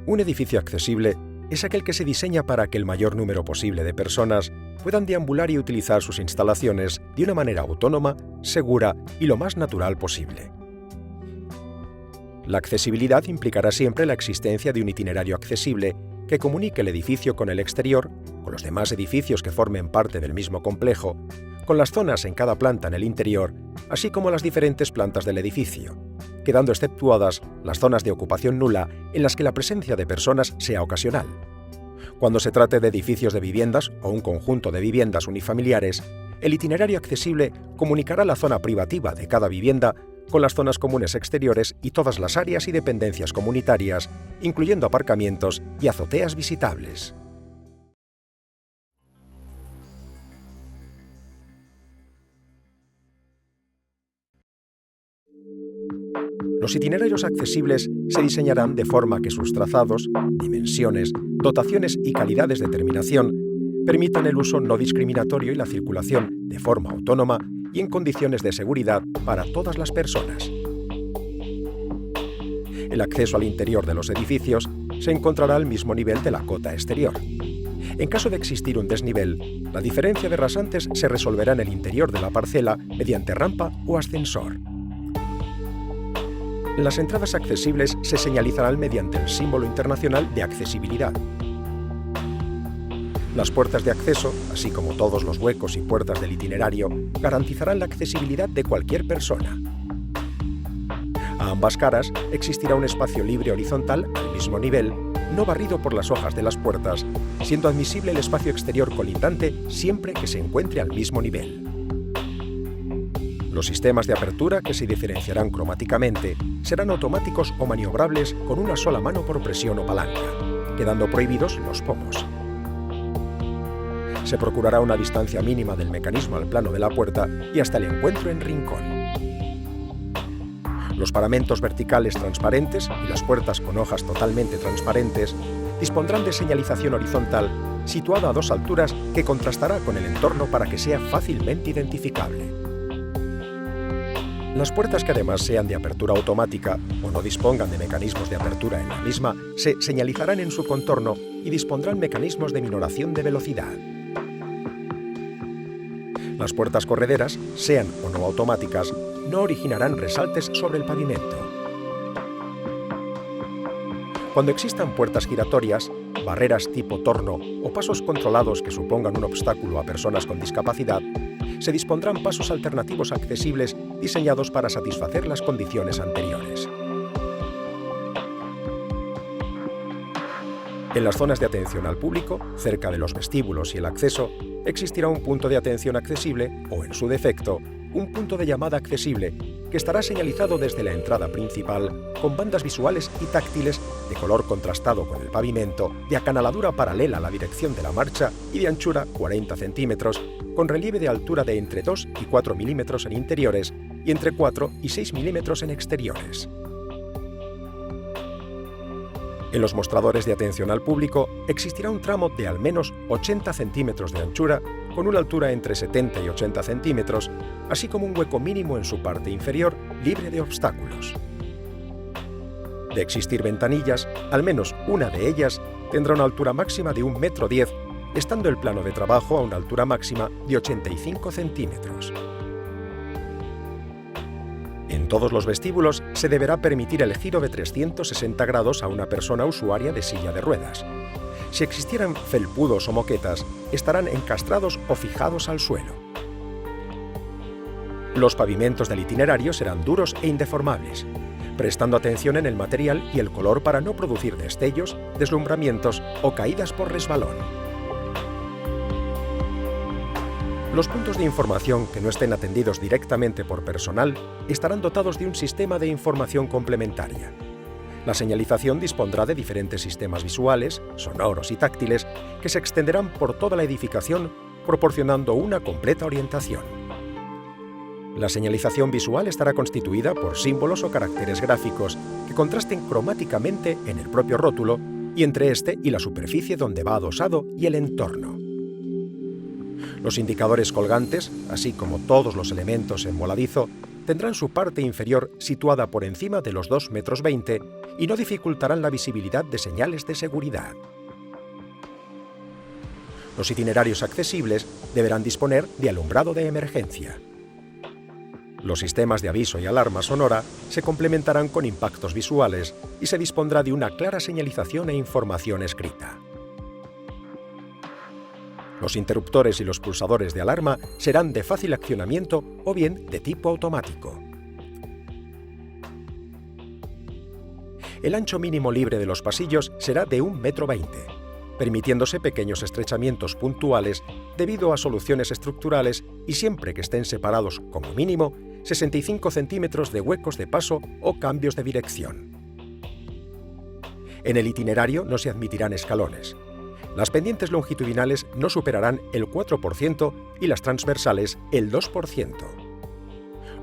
Un edificio accesible es aquel que se diseña para que el mayor número posible de personas puedan deambular y utilizar sus instalaciones de una manera autónoma, segura y lo más natural posible. La accesibilidad implicará siempre la existencia de un itinerario accesible que comunique el edificio con el exterior, con los demás edificios que formen parte del mismo complejo, con las zonas en cada planta en el interior, así como las diferentes plantas del edificio, quedando exceptuadas las zonas de ocupación nula en las que la presencia de personas sea ocasional. Cuando se trate de edificios de viviendas o un conjunto de viviendas unifamiliares, el itinerario accesible comunicará la zona privativa de cada vivienda con las zonas comunes exteriores y todas las áreas y dependencias comunitarias, incluyendo aparcamientos y azoteas visitables. Los itinerarios accesibles se diseñarán de forma que sus trazados, dimensiones, dotaciones y calidades de terminación permitan el uso no discriminatorio y la circulación de forma autónoma y en condiciones de seguridad para todas las personas. El acceso al interior de los edificios se encontrará al mismo nivel de la cota exterior. En caso de existir un desnivel, la diferencia de rasantes se resolverá en el interior de la parcela mediante rampa o ascensor. Las entradas accesibles se señalizarán mediante el símbolo internacional de accesibilidad. Las puertas de acceso, así como todos los huecos y puertas del itinerario, garantizarán la accesibilidad de cualquier persona. A ambas caras existirá un espacio libre horizontal al mismo nivel, no barrido por las hojas de las puertas, siendo admisible el espacio exterior colindante siempre que se encuentre al mismo nivel. Los sistemas de apertura, que se diferenciarán cromáticamente, serán automáticos o maniobrables con una sola mano por presión o palanca, quedando prohibidos los pomos. Se procurará una distancia mínima del mecanismo al plano de la puerta y hasta el encuentro en rincón. Los paramentos verticales transparentes y las puertas con hojas totalmente transparentes dispondrán de señalización horizontal situada a 2 alturas que contrastará con el entorno para que sea fácilmente identificable. Las puertas que además sean de apertura automática o no dispongan de mecanismos de apertura en la misma se señalizarán en su contorno y dispondrán mecanismos de minoración de velocidad. Las puertas correderas, sean o no automáticas, no originarán resaltes sobre el pavimento. Cuando existan puertas giratorias, barreras tipo torno o pasos controlados que supongan un obstáculo a personas con discapacidad, se dispondrán pasos alternativos accesibles diseñados para satisfacer las condiciones anteriores. En las zonas de atención al público, cerca de los vestíbulos y el acceso, existirá un punto de atención accesible o, en su defecto, un punto de llamada accesible que estará señalizado desde la entrada principal con bandas visuales y táctiles de color contrastado con el pavimento, de acanaladura paralela a la dirección de la marcha y de anchura 40 centímetros, con relieve de altura de entre 2 y 4 milímetros en interiores y entre 4 y 6 milímetros en exteriores. En los mostradores de atención al público existirá un tramo de al menos 80 centímetros de anchura con una altura entre 70 y 80 centímetros, así como un hueco mínimo en su parte inferior libre de obstáculos. De existir ventanillas, al menos una de ellas tendrá una altura máxima de 1,10 m, estando el plano de trabajo a una altura máxima de 85 centímetros. En todos los vestíbulos se deberá permitir el giro de 360 grados a una persona usuaria de silla de ruedas. Si existieran felpudos o moquetas, estarán encastrados o fijados al suelo. Los pavimentos del itinerario serán duros e indeformables, prestando atención en el material y el color para no producir destellos, deslumbramientos o caídas por resbalón. Los puntos de información que no estén atendidos directamente por personal estarán dotados de un sistema de información complementaria. La señalización dispondrá de diferentes sistemas visuales, sonoros y táctiles que se extenderán por toda la edificación, proporcionando una completa orientación. La señalización visual estará constituida por símbolos o caracteres gráficos que contrasten cromáticamente en el propio rótulo y entre este y la superficie donde va adosado y el entorno. Los indicadores colgantes, así como todos los elementos en voladizo, tendrán su parte inferior situada por encima de los 2,20 m y no dificultarán la visibilidad de señales de seguridad. Los itinerarios accesibles deberán disponer de alumbrado de emergencia. Los sistemas de aviso y alarma sonora se complementarán con impactos visuales y se dispondrá de una clara señalización e información escrita. Los interruptores y los pulsadores de alarma serán de fácil accionamiento o bien de tipo automático. El ancho mínimo libre de los pasillos será de 1,20 m, permitiéndose pequeños estrechamientos puntuales debido a soluciones estructurales y siempre que estén separados, como mínimo, 65 centímetros de huecos de paso o cambios de dirección. En el itinerario no se admitirán escalones. Las pendientes longitudinales no superarán el 4% y las transversales el 2%.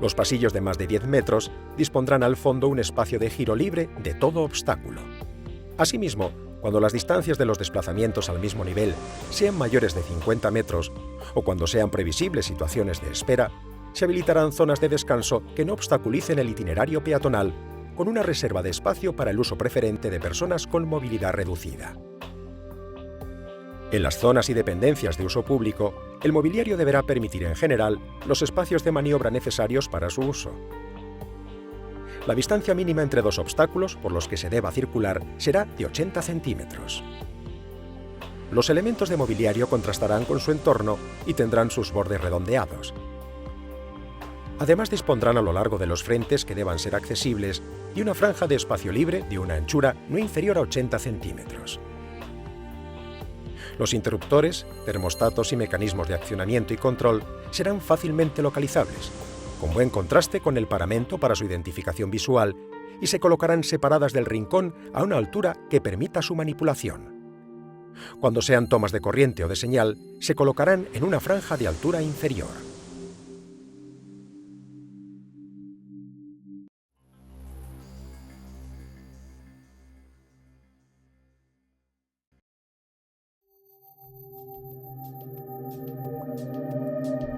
Los pasillos de más de 10 metros dispondrán al fondo un espacio de giro libre de todo obstáculo. Asimismo, cuando las distancias de los desplazamientos al mismo nivel sean mayores de 50 metros o cuando sean previsibles situaciones de espera, se habilitarán zonas de descanso que no obstaculicen el itinerario peatonal, con una reserva de espacio para el uso preferente de personas con movilidad reducida. En las zonas y dependencias de uso público, el mobiliario deberá permitir en general los espacios de maniobra necesarios para su uso. La distancia mínima entre dos obstáculos por los que se deba circular será de 80 centímetros. Los elementos de mobiliario contrastarán con su entorno y tendrán sus bordes redondeados. Además, dispondrán a lo largo de los frentes que deban ser accesibles y una franja de espacio libre de una anchura no inferior a 80 centímetros. Los interruptores, termostatos y mecanismos de accionamiento y control serán fácilmente localizables, con buen contraste con el paramento para su identificación visual, y se colocarán separadas del rincón a una altura que permita su manipulación. Cuando sean tomas de corriente o de señal, se colocarán en una franja de altura inferior.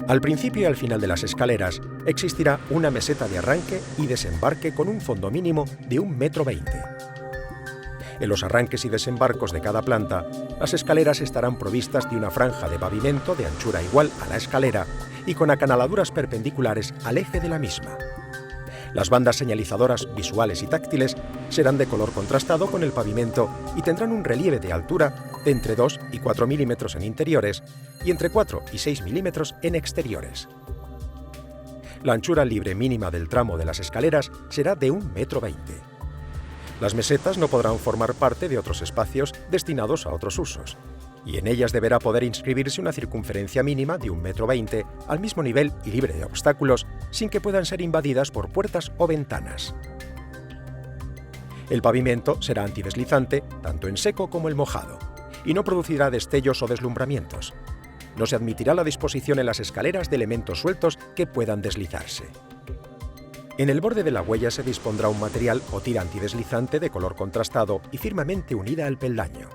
Al principio y al final de las escaleras existirá una meseta de arranque y desembarque con un fondo mínimo de 1,20 m. En los arranques y desembarcos de cada planta, las escaleras estarán provistas de una franja de pavimento de anchura igual a la escalera y con acanaladuras perpendiculares al eje de la misma. Las bandas señalizadoras visuales y táctiles serán de color contrastado con el pavimento y tendrán un relieve de altura de entre 2 y 4 milímetros en interiores y entre 4 y 6 milímetros en exteriores. La anchura libre mínima del tramo de las escaleras será de 1,20 m. Las mesetas no podrán formar parte de otros espacios destinados a otros usos, y en ellas deberá poder inscribirse una circunferencia mínima de 1,20 m al mismo nivel y libre de obstáculos, sin que puedan ser invadidas por puertas o ventanas. El pavimento será antideslizante tanto en seco como en mojado, y no producirá destellos o deslumbramientos. No se admitirá la disposición en las escaleras de elementos sueltos que puedan deslizarse. En el borde de la huella se dispondrá un material o tira antideslizante de color contrastado y firmemente unida al peldaño.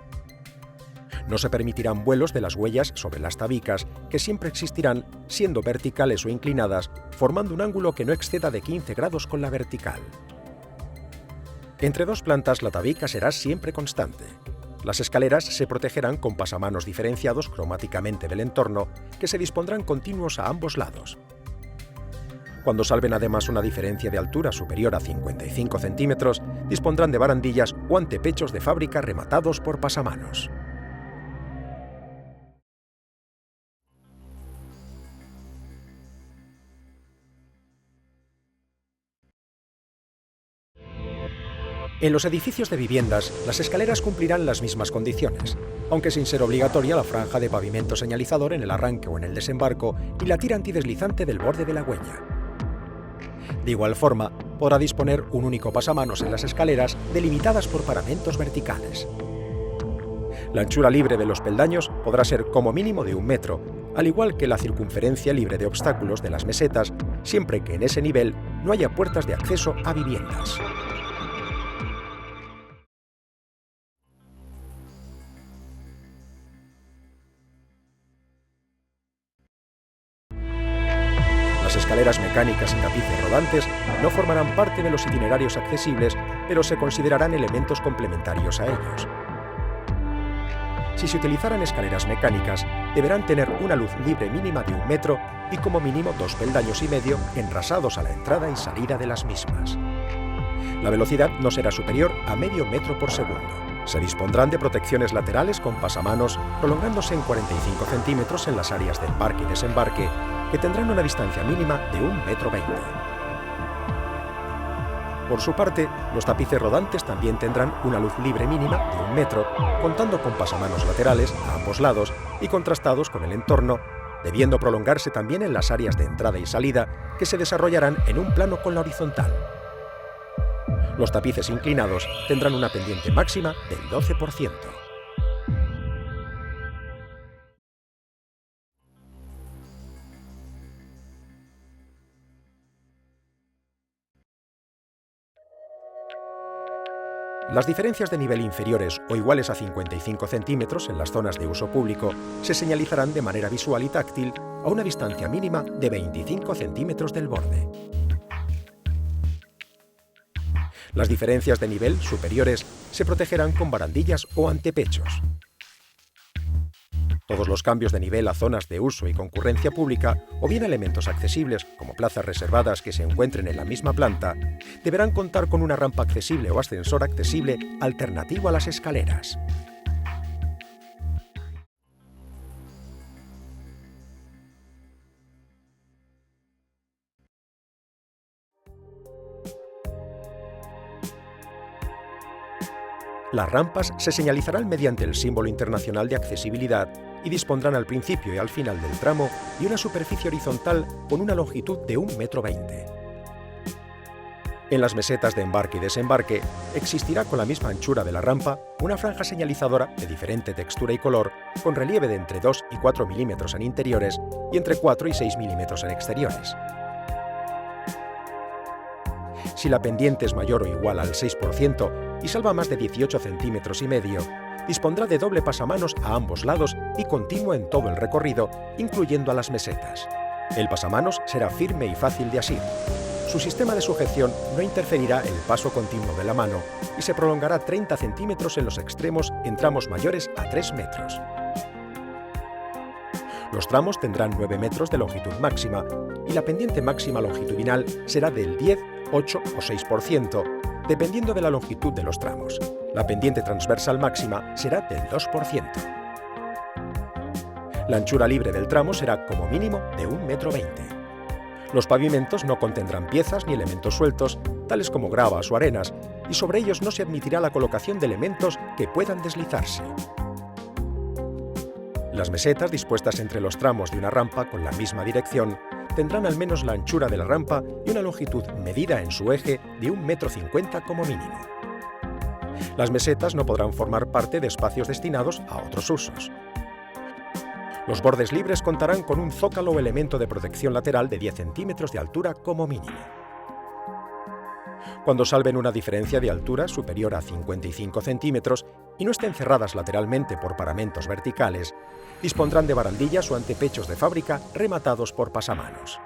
No se permitirán vuelos de las huellas sobre las tabicas, que siempre existirán, siendo verticales o inclinadas, formando un ángulo que no exceda de 15 grados con la vertical. Entre dos plantas la tabica será siempre constante. Las escaleras se protegerán con pasamanos diferenciados cromáticamente del entorno, que se dispondrán continuos a ambos lados. Cuando salven además una diferencia de altura superior a 55 centímetros, dispondrán de barandillas o antepechos de fábrica rematados por pasamanos. En los edificios de viviendas, las escaleras cumplirán las mismas condiciones, aunque sin ser obligatoria la franja de pavimento señalizador en el arranque o en el desembarco y la tira antideslizante del borde de la huella. De igual forma, podrá disponer un único pasamanos en las escaleras delimitadas por paramentos verticales. La anchura libre de los peldaños podrá ser como mínimo de 1 metro, al igual que la circunferencia libre de obstáculos de las mesetas, siempre que en ese nivel no haya puertas de acceso a viviendas. Las escaleras mecánicas y tapices rodantes no formarán parte de los itinerarios accesibles, pero se considerarán elementos complementarios a ellos. Si se utilizaran escaleras mecánicas, deberán tener una luz libre mínima de 1 metro y como mínimo 2,5 peldaños enrasados a la entrada y salida de las mismas. La velocidad no será superior a medio metro por segundo. Se dispondrán de protecciones laterales con pasamanos prolongándose en 45 centímetros en las áreas de embarque y desembarque, que tendrán una distancia mínima de 1,20 metros. Por su parte, los tapices rodantes también tendrán una luz libre mínima de 1 metro, contando con pasamanos laterales a ambos lados y contrastados con el entorno, debiendo prolongarse también en las áreas de entrada y salida, que se desarrollarán en un plano con la horizontal. Los tapices inclinados tendrán una pendiente máxima del 12%. Las diferencias de nivel inferiores o iguales a 55 centímetros en las zonas de uso público se señalizarán de manera visual y táctil a una distancia mínima de 25 centímetros del borde. Las diferencias de nivel superiores se protegerán con barandillas o antepechos. Todos los cambios de nivel a zonas de uso y concurrencia pública, o bien elementos accesibles, como plazas reservadas que se encuentren en la misma planta, deberán contar con una rampa accesible o ascensor accesible alternativo a las escaleras. Las rampas se señalizarán mediante el símbolo internacional de accesibilidad y dispondrán al principio y al final del tramo de una superficie horizontal con una longitud de 1,20 metro. En las mesetas de embarque y desembarque existirá con la misma anchura de la rampa una franja señalizadora de diferente textura y color con relieve de entre 2 y 4 milímetros en interiores y entre 4 y 6 milímetros en exteriores. Si la pendiente es mayor o igual al 6% y salva más de 18,5 centímetros, dispondrá de doble pasamanos a ambos lados y continuo en todo el recorrido, incluyendo a las mesetas. El pasamanos será firme y fácil de asir. Su sistema de sujeción no interferirá el paso continuo de la mano y se prolongará 30 centímetros en los extremos en tramos mayores a 3 metros. Los tramos tendrán 9 metros de longitud máxima y la pendiente máxima longitudinal será del 10, 8 o 6%, dependiendo de la longitud de los tramos. La pendiente transversal máxima será del 2%. La anchura libre del tramo será como mínimo de 1,20 metro. Los pavimentos no contendrán piezas ni elementos sueltos, tales como gravas o arenas, y sobre ellos no se admitirá la colocación de elementos que puedan deslizarse. Las mesetas dispuestas entre los tramos de una rampa con la misma dirección tendrán al menos la anchura de la rampa y una longitud medida en su eje de 1,50 metro como mínimo. Las mesetas no podrán formar parte de espacios destinados a otros usos. Los bordes libres contarán con un zócalo o elemento de protección lateral de 10 centímetros de altura como mínimo. Cuando salven una diferencia de altura superior a 55 centímetros y no estén cerradas lateralmente por paramentos verticales, dispondrán de barandillas o antepechos de fábrica rematados por pasamanos.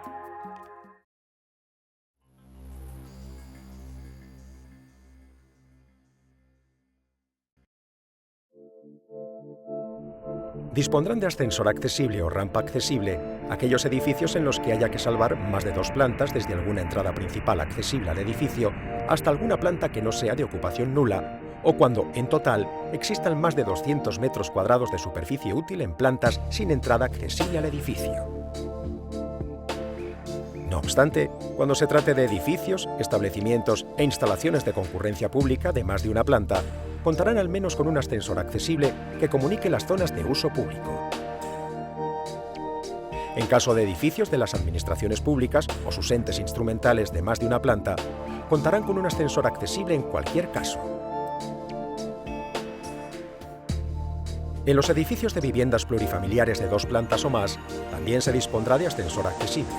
Dispondrán de ascensor accesible o rampa accesible aquellos edificios en los que haya que salvar más de 2 plantas desde alguna entrada principal accesible al edificio hasta alguna planta que no sea de ocupación nula, o cuando, en total, existan más de 200 metros cuadrados de superficie útil en plantas sin entrada accesible al edificio. No obstante, cuando se trate de edificios, establecimientos e instalaciones de concurrencia pública de más de una planta, contarán al menos con un ascensor accesible que comunique las zonas de uso público. En caso de edificios de las administraciones públicas o sus entes instrumentales de más de una planta, contarán con un ascensor accesible en cualquier caso. En los edificios de viviendas plurifamiliares de 2 plantas o más, también se dispondrá de ascensor accesible.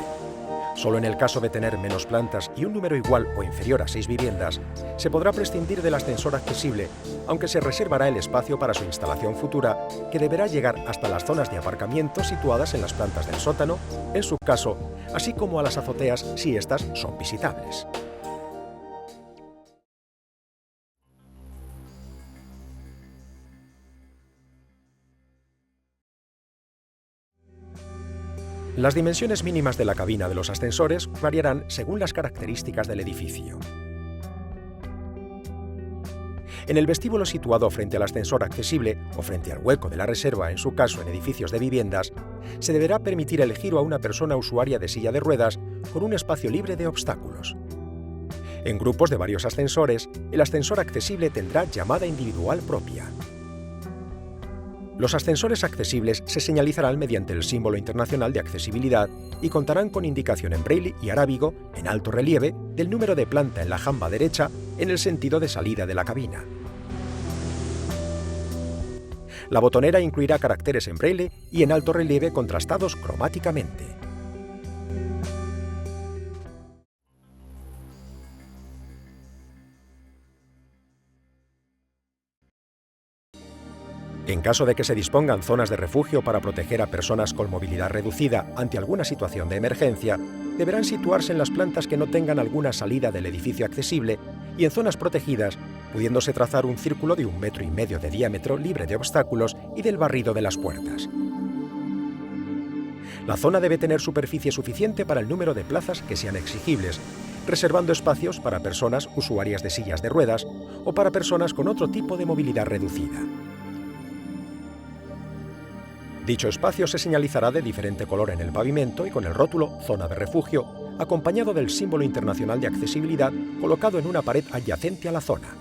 Solo en el caso de tener menos plantas y un número igual o inferior a 6 viviendas, se podrá prescindir del ascensor accesible, aunque se reservará el espacio para su instalación futura, que deberá llegar hasta las zonas de aparcamiento situadas en las plantas del sótano, en su caso, así como a las azoteas si éstas son visitables. Las dimensiones mínimas de la cabina de los ascensores variarán según las características del edificio. En el vestíbulo situado frente al ascensor accesible o frente al hueco de la reserva, en su caso en edificios de viviendas, se deberá permitir el giro a una persona usuaria de silla de ruedas con un espacio libre de obstáculos. En grupos de varios ascensores, el ascensor accesible tendrá llamada individual propia. Los ascensores accesibles se señalizarán mediante el símbolo internacional de accesibilidad y contarán con indicación en braille y arábigo, en alto relieve, del número de planta en la jamba derecha en el sentido de salida de la cabina. La botonera incluirá caracteres en braille y en alto relieve contrastados cromáticamente. En caso de que se dispongan zonas de refugio para proteger a personas con movilidad reducida ante alguna situación de emergencia, deberán situarse en las plantas que no tengan alguna salida del edificio accesible y en zonas protegidas, pudiéndose trazar un círculo de 1,5 metros de diámetro libre de obstáculos y del barrido de las puertas. La zona debe tener superficie suficiente para el número de plazas que sean exigibles, reservando espacios para personas usuarias de sillas de ruedas o para personas con otro tipo de movilidad reducida. Dicho espacio se señalizará de diferente color en el pavimento y con el rótulo Zona de refugio, acompañado del símbolo internacional de accesibilidad colocado en una pared adyacente a la zona.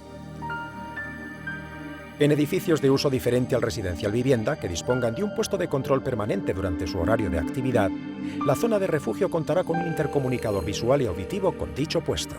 En edificios de uso diferente al residencial vivienda que dispongan de un puesto de control permanente durante su horario de actividad, la zona de refugio contará con un intercomunicador visual y auditivo con dicho puesto.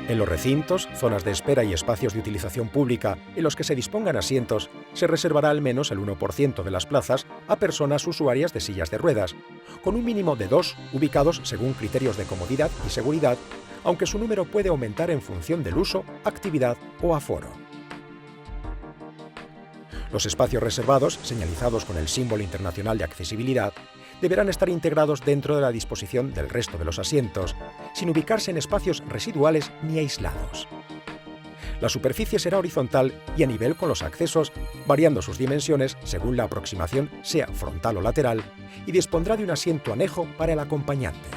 En los recintos, zonas de espera y espacios de utilización pública en los que se dispongan asientos, se reservará al menos el 1% de las plazas a personas usuarias de sillas de ruedas, con un mínimo de 2 ubicados según criterios de comodidad y seguridad, aunque su número puede aumentar en función del uso, actividad o aforo. Los espacios reservados, señalizados con el símbolo internacional de accesibilidad, deberán estar integrados dentro de la disposición del resto de los asientos, sin ubicarse en espacios residuales ni aislados. La superficie será horizontal y a nivel con los accesos, variando sus dimensiones según la aproximación sea frontal o lateral, y dispondrá de un asiento anejo para el acompañante.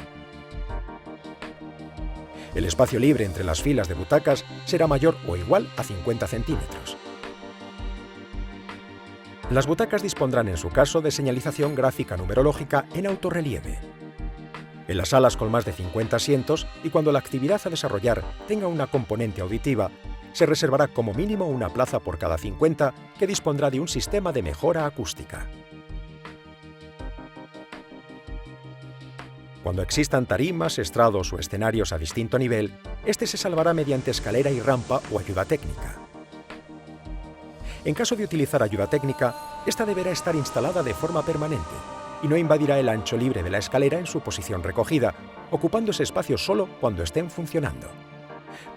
El espacio libre entre las filas de butacas será mayor o igual a 50 centímetros. Las butacas dispondrán en su caso de señalización gráfica numerológica en autorrelieve. En las salas con más de 50 asientos y cuando la actividad a desarrollar tenga una componente auditiva, se reservará como mínimo una plaza por cada 50 que dispondrá de un sistema de mejora acústica. Cuando existan tarimas, estrados o escenarios a distinto nivel, este se salvará mediante escalera y rampa o ayuda técnica. En caso de utilizar ayuda técnica, esta deberá estar instalada de forma permanente y no invadirá el ancho libre de la escalera en su posición recogida, ocupando ese espacio solo cuando estén funcionando.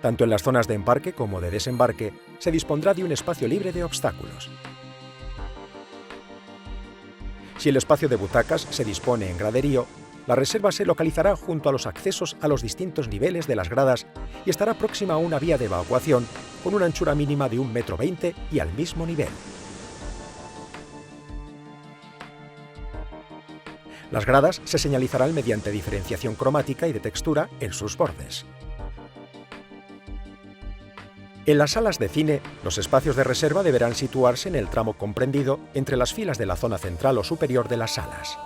Tanto en las zonas de embarque como de desembarque, se dispondrá de un espacio libre de obstáculos. Si el espacio de butacas se dispone en graderío, la reserva se localizará junto a los accesos a los distintos niveles de las gradas y estará próxima a una vía de evacuación con una anchura mínima de 1,20 m y al mismo nivel. Las gradas se señalizarán mediante diferenciación cromática y de textura en sus bordes. En las salas de cine, los espacios de reserva deberán situarse en el tramo comprendido entre las filas de la zona central o superior de las salas.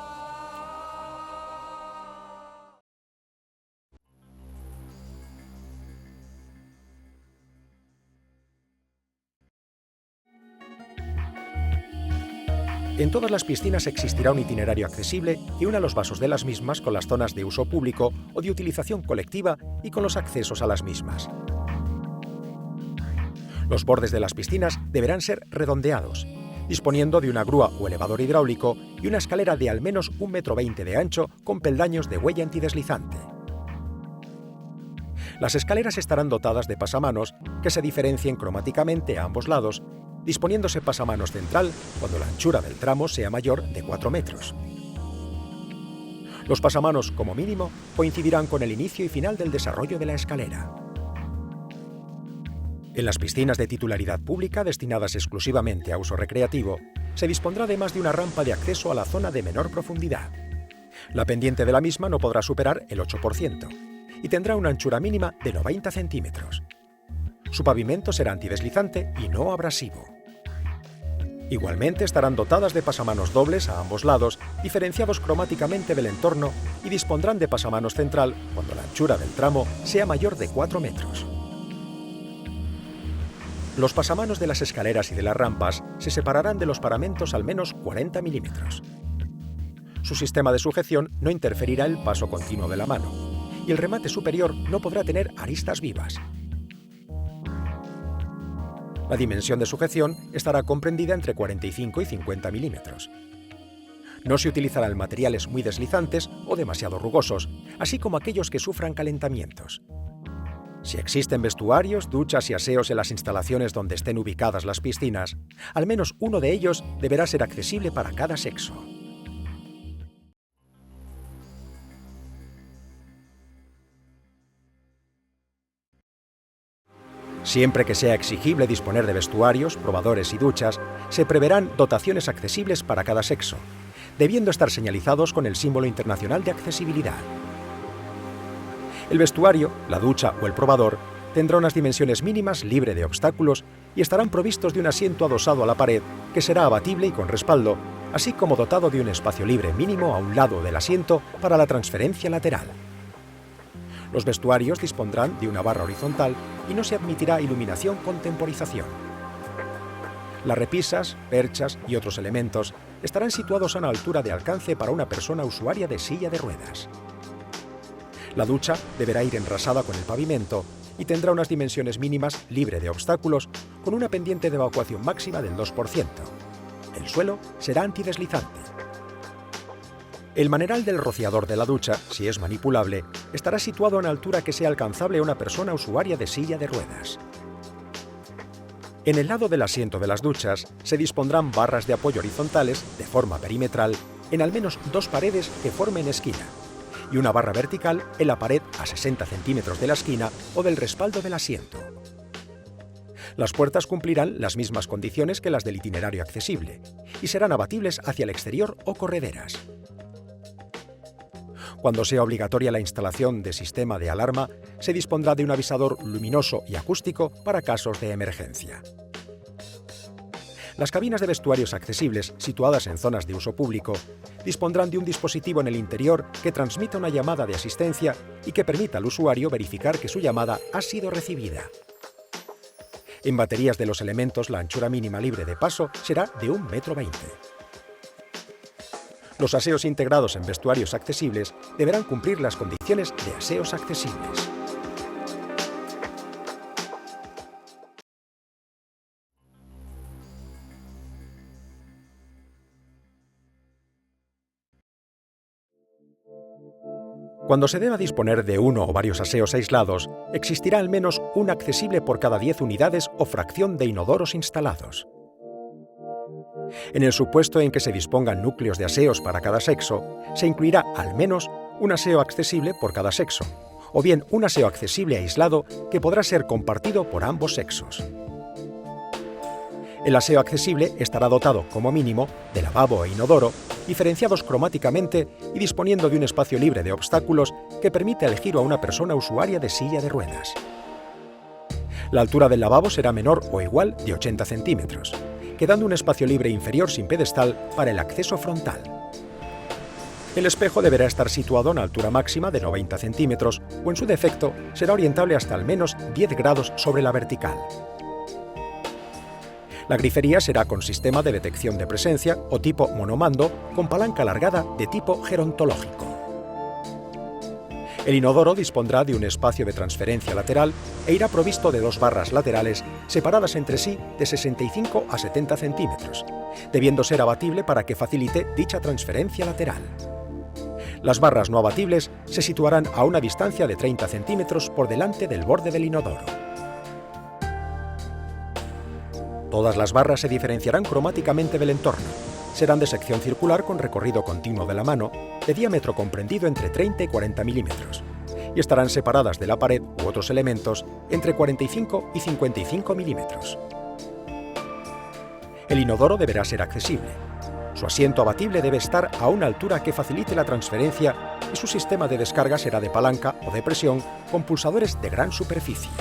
En todas las piscinas existirá un itinerario accesible que una los vasos de las mismas con las zonas de uso público o de utilización colectiva y con los accesos a las mismas. Los bordes de las piscinas deberán ser redondeados, disponiendo de una grúa o elevador hidráulico y una escalera de al menos 1,20 m de ancho con peldaños de huella antideslizante. Las escaleras estarán dotadas de pasamanos que se diferencien cromáticamente a ambos lados, disponiéndose pasamanos central cuando la anchura del tramo sea mayor de 4 metros. Los pasamanos, como mínimo, coincidirán con el inicio y final del desarrollo de la escalera. En las piscinas de titularidad pública destinadas exclusivamente a uso recreativo, se dispondrá además de una rampa de acceso a la zona de menor profundidad. La pendiente de la misma no podrá superar el 8% y tendrá una anchura mínima de 90 centímetros. Su pavimento será antideslizante y no abrasivo. Igualmente estarán dotadas de pasamanos dobles a ambos lados, diferenciados cromáticamente del entorno, y dispondrán de pasamanos central cuando la anchura del tramo sea mayor de 4 metros. Los pasamanos de las escaleras y de las rampas se separarán de los paramentos al menos 40 milímetros. Su sistema de sujeción no interferirá el paso continuo de la mano, y el remate superior no podrá tener aristas vivas. La dimensión de sujeción estará comprendida entre 45 y 50 milímetros. No se utilizarán materiales muy deslizantes o demasiado rugosos, así como aquellos que sufran calentamientos. Si existen vestuarios, duchas y aseos en las instalaciones donde estén ubicadas las piscinas, al menos uno de ellos deberá ser accesible para cada sexo. Siempre que sea exigible disponer de vestuarios, probadores y duchas, se preverán dotaciones accesibles para cada sexo, debiendo estar señalizados con el símbolo internacional de accesibilidad. El vestuario, la ducha o el probador tendrá unas dimensiones mínimas libre de obstáculos y estarán provistos de un asiento adosado a la pared que será abatible y con respaldo, así como dotado de un espacio libre mínimo a un lado del asiento para la transferencia lateral. Los vestuarios dispondrán de una barra horizontal y no se admitirá iluminación con temporización. Las repisas, perchas y otros elementos estarán situados a una altura de alcance para una persona usuaria de silla de ruedas. La ducha deberá ir enrasada con el pavimento y tendrá unas dimensiones mínimas libre de obstáculos con una pendiente de evacuación máxima del 2%. El suelo será antideslizante. El maneral del rociador de la ducha, si es manipulable, estará situado a una altura que sea alcanzable a una persona usuaria de silla de ruedas. En el lado del asiento de las duchas se dispondrán barras de apoyo horizontales de forma perimetral en al menos 2 paredes que formen esquina y una barra vertical en la pared a 60 centímetros de la esquina o del respaldo del asiento. Las puertas cumplirán las mismas condiciones que las del itinerario accesible y serán abatibles hacia el exterior o correderas. Cuando sea obligatoria la instalación de sistema de alarma, se dispondrá de un avisador luminoso y acústico para casos de emergencia. Las cabinas de vestuarios accesibles, situadas en zonas de uso público, dispondrán de un dispositivo en el interior que transmita una llamada de asistencia y que permita al usuario verificar que su llamada ha sido recibida. En baterías de los elementos, la anchura mínima libre de paso será de 1,20 m. Los aseos integrados en vestuarios accesibles deberán cumplir las condiciones de aseos accesibles. Cuando se deba disponer de uno o varios aseos aislados, existirá al menos un accesible por cada 10 unidades o fracción de inodoros instalados. En el supuesto en que se dispongan núcleos de aseos para cada sexo, se incluirá al menos un aseo accesible por cada sexo, o bien un aseo accesible aislado que podrá ser compartido por ambos sexos. El aseo accesible estará dotado, como mínimo, de lavabo e inodoro, diferenciados cromáticamente y disponiendo de un espacio libre de obstáculos que permite el giro a una persona usuaria de silla de ruedas. La altura del lavabo será menor o igual de 80 centímetros, quedando un espacio libre inferior sin pedestal para el acceso frontal. El espejo deberá estar situado a una altura máxima de 90 centímetros o, en su defecto, será orientable hasta al menos 10 grados sobre la vertical. La grifería será con sistema de detección de presencia o tipo monomando con palanca alargada de tipo gerontológico. El inodoro dispondrá de un espacio de transferencia lateral e irá provisto de 2 barras laterales separadas entre sí de 65 a 70 centímetros, debiendo ser abatible para que facilite dicha transferencia lateral. Las barras no abatibles se situarán a una distancia de 30 centímetros por delante del borde del inodoro. Todas las barras se diferenciarán cromáticamente del entorno. Serán de sección circular con recorrido continuo de la mano, de diámetro comprendido entre 30 y 40 milímetros, y estarán separadas de la pared u otros elementos entre 45 y 55 milímetros. El inodoro deberá ser accesible. Su asiento abatible debe estar a una altura que facilite la transferencia y su sistema de descarga será de palanca o de presión con pulsadores de gran superficie.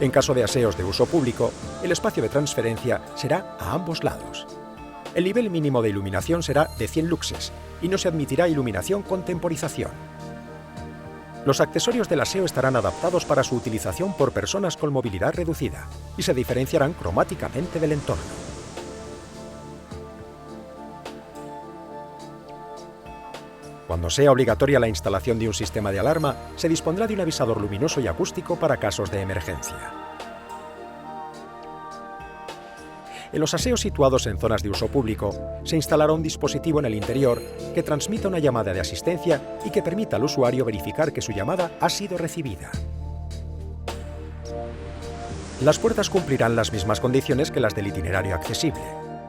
En caso de aseos de uso público, el espacio de transferencia será a ambos lados. El nivel mínimo de iluminación será de 100 luxes y no se admitirá iluminación con temporización. Los accesorios del aseo estarán adaptados para su utilización por personas con movilidad reducida y se diferenciarán cromáticamente del entorno. Cuando sea obligatoria la instalación de un sistema de alarma, se dispondrá de un avisador luminoso y acústico para casos de emergencia. En los aseos situados en zonas de uso público, se instalará un dispositivo en el interior que transmita una llamada de asistencia y que permita al usuario verificar que su llamada ha sido recibida. Las puertas cumplirán las mismas condiciones que las del itinerario accesible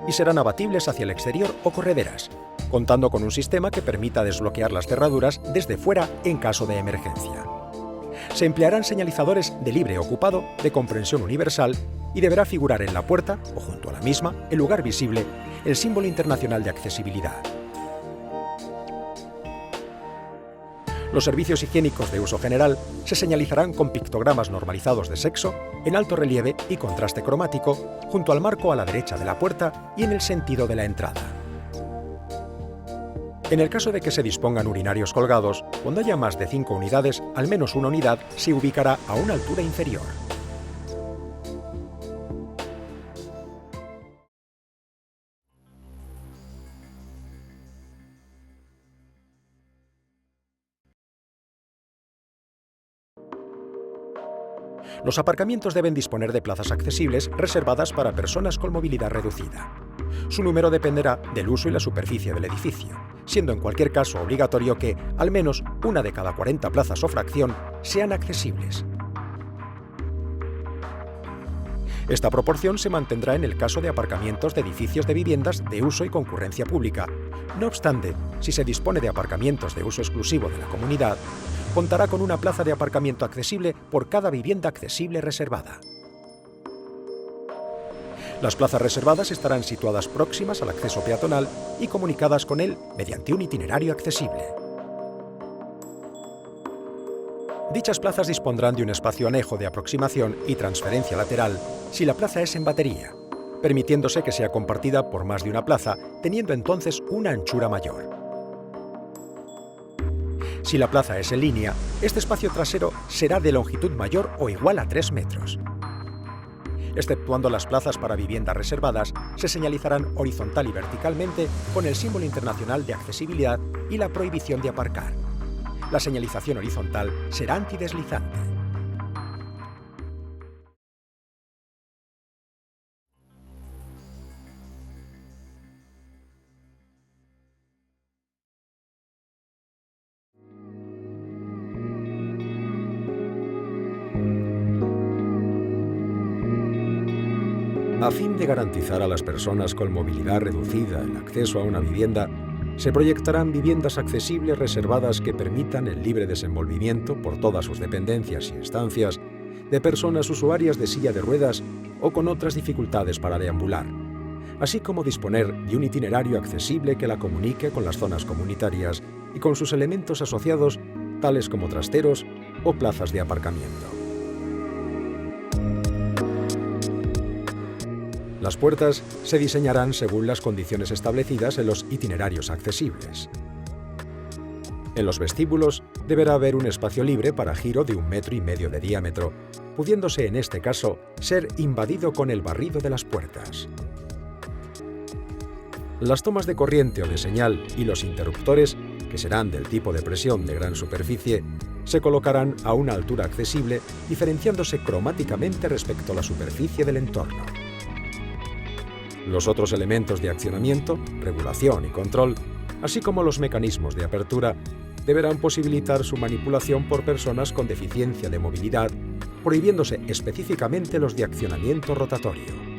y serán abatibles hacia el exterior o correderas, contando con un sistema que permita desbloquear las cerraduras desde fuera en caso de emergencia. Se emplearán señalizadores de libre ocupado de comprensión universal y deberá figurar en la puerta, o junto a la misma, en lugar visible, el símbolo internacional de accesibilidad. Los servicios higiénicos de uso general se señalizarán con pictogramas normalizados de sexo, en alto relieve y contraste cromático, junto al marco a la derecha de la puerta y en el sentido de la entrada. En el caso de que se dispongan urinarios colgados, cuando haya más de 5 unidades, al menos una unidad se ubicará a una altura inferior. Los aparcamientos deben disponer de plazas accesibles reservadas para personas con movilidad reducida. Su número dependerá del uso y la superficie del edificio, siendo en cualquier caso obligatorio que al menos una de cada 40 plazas o fracción sean accesibles. Esta proporción se mantendrá en el caso de aparcamientos de edificios de viviendas de uso y concurrencia pública. No obstante, si se dispone de aparcamientos de uso exclusivo de la comunidad, contará con una plaza de aparcamiento accesible por cada vivienda accesible reservada. Las plazas reservadas estarán situadas próximas al acceso peatonal y comunicadas con él mediante un itinerario accesible. Dichas plazas dispondrán de un espacio anejo de aproximación y transferencia lateral si la plaza es en batería, permitiéndose que sea compartida por más de una plaza, teniendo entonces una anchura mayor. Si la plaza es en línea, este espacio trasero será de longitud mayor o igual a 3 metros. Exceptuando las plazas para viviendas reservadas, se señalizarán horizontal y verticalmente con el símbolo internacional de accesibilidad y la prohibición de aparcar. La señalización horizontal será antideslizante. A fin de garantizar a las personas con movilidad reducida el acceso a una vivienda, se proyectarán viviendas accesibles reservadas que permitan el libre desenvolvimiento por todas sus dependencias y estancias de personas usuarias de silla de ruedas o con otras dificultades para deambular, así como disponer de un itinerario accesible que la comunique con las zonas comunitarias y con sus elementos asociados, tales como trasteros o plazas de aparcamiento. Las puertas se diseñarán según las condiciones establecidas en los itinerarios accesibles. En los vestíbulos deberá haber un espacio libre para giro de 1,5 metros de diámetro, pudiéndose en este caso ser invadido con el barrido de las puertas. Las tomas de corriente o de señal y los interruptores, que serán del tipo de presión de gran superficie, Se colocarán a una altura accesible, diferenciándose cromáticamente respecto a la superficie del entorno. Los otros elementos de accionamiento, regulación y control, así como los mecanismos de apertura, deberán posibilitar su manipulación por personas con deficiencia de movilidad, prohibiéndose específicamente los de accionamiento rotatorio.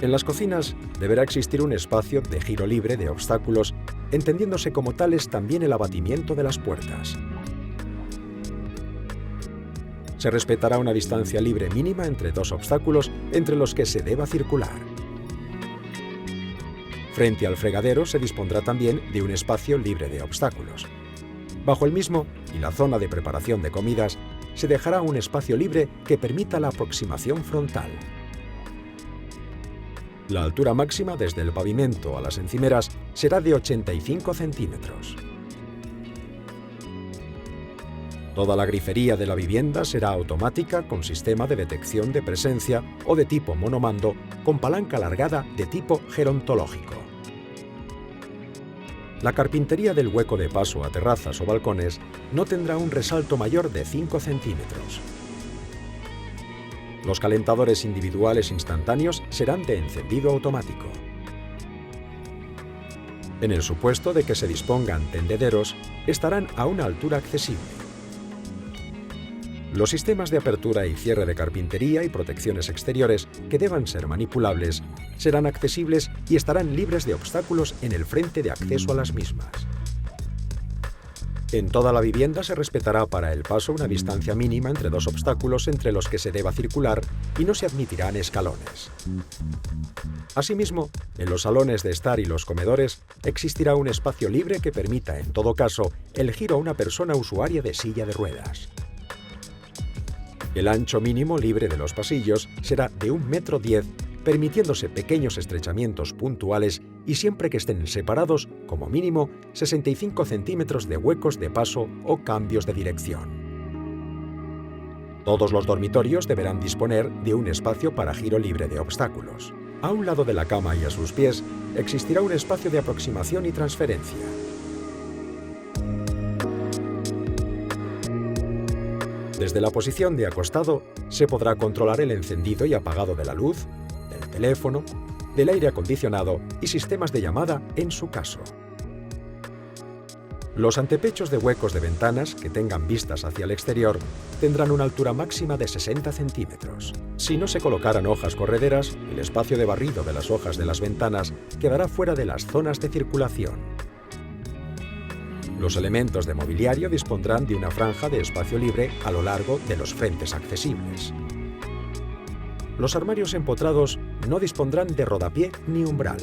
En las cocinas deberá existir un espacio de giro libre de obstáculos, entendiéndose como tales también el abatimiento de las puertas. Se respetará una distancia libre mínima entre dos obstáculos entre los que se deba circular. Frente al fregadero se dispondrá también de un espacio libre de obstáculos. Bajo el mismo y la zona de preparación de comidas se dejará un espacio libre que permita la aproximación frontal. La altura máxima desde el pavimento a las encimeras será de 85 centímetros. Toda la grifería de la vivienda será automática con sistema de detección de presencia o de tipo monomando con palanca alargada de tipo gerontológico. La carpintería del hueco de paso a terrazas o balcones no tendrá un resalto mayor de 5 centímetros. Los calentadores individuales instantáneos serán de encendido automático. En el supuesto de que se dispongan tendederos, estarán a una altura accesible. Los sistemas de apertura y cierre de carpintería y protecciones exteriores que deban ser manipulables serán accesibles y estarán libres de obstáculos en el frente de acceso a las mismas. En toda la vivienda se respetará para el paso una distancia mínima entre dos obstáculos entre los que se deba circular y no se admitirán escalones. Asimismo, en los salones de estar y los comedores existirá un espacio libre que permita, en todo caso, el giro a una persona usuaria de silla de ruedas. El ancho mínimo libre de los pasillos será de 1,10 m, permitiéndose pequeños estrechamientos puntuales y siempre que estén separados, como mínimo, 65 centímetros de huecos de paso o cambios de dirección. Todos los dormitorios deberán disponer de un espacio para giro libre de obstáculos. A un lado de la cama y a sus pies existirá un espacio de aproximación y transferencia. Desde la posición de acostado se podrá controlar el encendido y apagado de la luz, del teléfono, del aire acondicionado y sistemas de llamada en su caso. Los antepechos de huecos de ventanas que tengan vistas hacia el exterior tendrán una altura máxima de 60 centímetros. Si no se colocaran hojas correderas, el espacio de barrido de las hojas de las ventanas quedará fuera de las zonas de circulación. Los elementos de mobiliario dispondrán de una franja de espacio libre a lo largo de los frentes accesibles. Los armarios empotrados no dispondrán de rodapié ni umbral.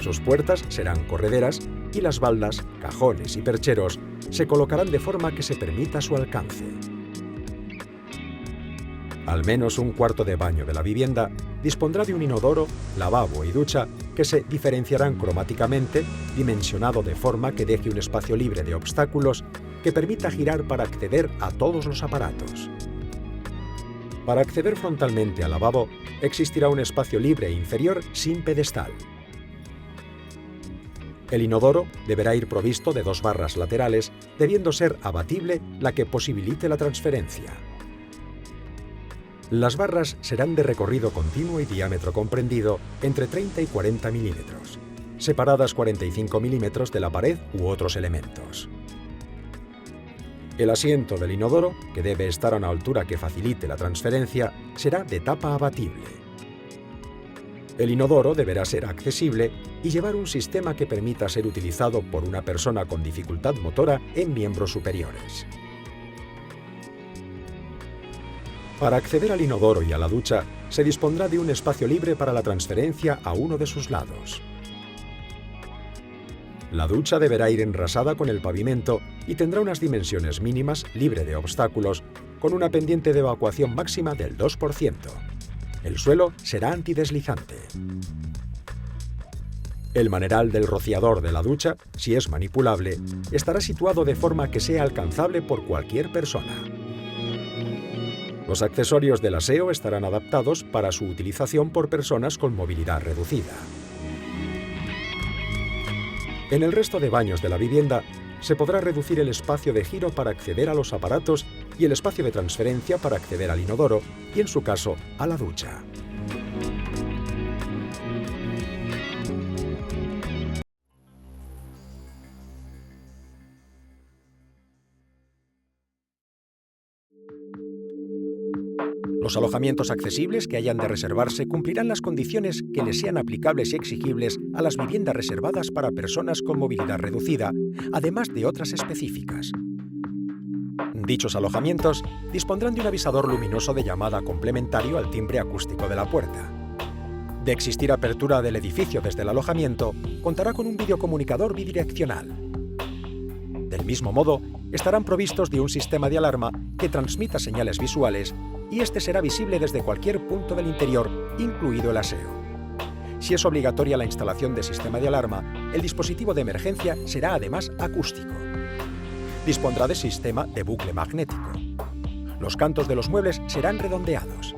Sus puertas serán correderas y las baldas, cajones y percheros se colocarán de forma que se permita su alcance. Al menos un cuarto de baño de la vivienda dispondrá de un inodoro, lavabo y ducha que se diferenciarán cromáticamente, dimensionado de forma que deje un espacio libre de obstáculos que permita girar para acceder a todos los aparatos. Para acceder frontalmente al lavabo, existirá un espacio libre inferior sin pedestal. El inodoro deberá ir provisto de 2 barras laterales, debiendo ser abatible la que posibilite la transferencia. Las barras serán de recorrido continuo y diámetro comprendido entre 30 y 40 milímetros, separadas 45 milímetros de la pared u otros elementos. El asiento del inodoro, que debe estar a una altura que facilite la transferencia, será de tapa abatible. El inodoro deberá ser accesible y llevar un sistema que permita ser utilizado por una persona con dificultad motora en miembros superiores. Para acceder al inodoro y a la ducha, se dispondrá de un espacio libre para la transferencia a uno de sus lados. La ducha deberá ir enrasada con el pavimento y tendrá unas dimensiones mínimas libre de obstáculos, con una pendiente de evacuación máxima del 2%. El suelo será antideslizante. El maneral del rociador de la ducha, si es manipulable, estará situado de forma que sea alcanzable por cualquier persona. Los accesorios del aseo estarán adaptados para su utilización por personas con movilidad reducida. En el resto de baños de la vivienda se podrá reducir el espacio de giro para acceder a los aparatos y el espacio de transferencia para acceder al inodoro y, en su caso, a la ducha. Los alojamientos accesibles que hayan de reservarse cumplirán las condiciones que les sean aplicables y exigibles a las viviendas reservadas para personas con movilidad reducida, además de otras específicas. Dichos alojamientos dispondrán de un avisador luminoso de llamada complementario al timbre acústico de la puerta. De existir apertura del edificio desde el alojamiento, contará con un videocomunicador bidireccional. Del mismo modo, estarán provistos de un sistema de alarma que transmita señales visuales y este será visible desde cualquier punto del interior, incluido el aseo. Si es obligatoria la instalación de sistema de alarma, el dispositivo de emergencia será además acústico. Dispondrá de sistema de bucle magnético. Los cantos de los muebles serán redondeados.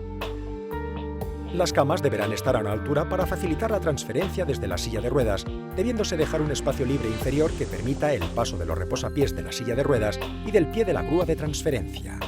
Las camas deberán estar a una altura para facilitar la transferencia desde la silla de ruedas, debiéndose dejar un espacio libre inferior que permita el paso de los reposapiés de la silla de ruedas y del pie de la grúa de transferencia.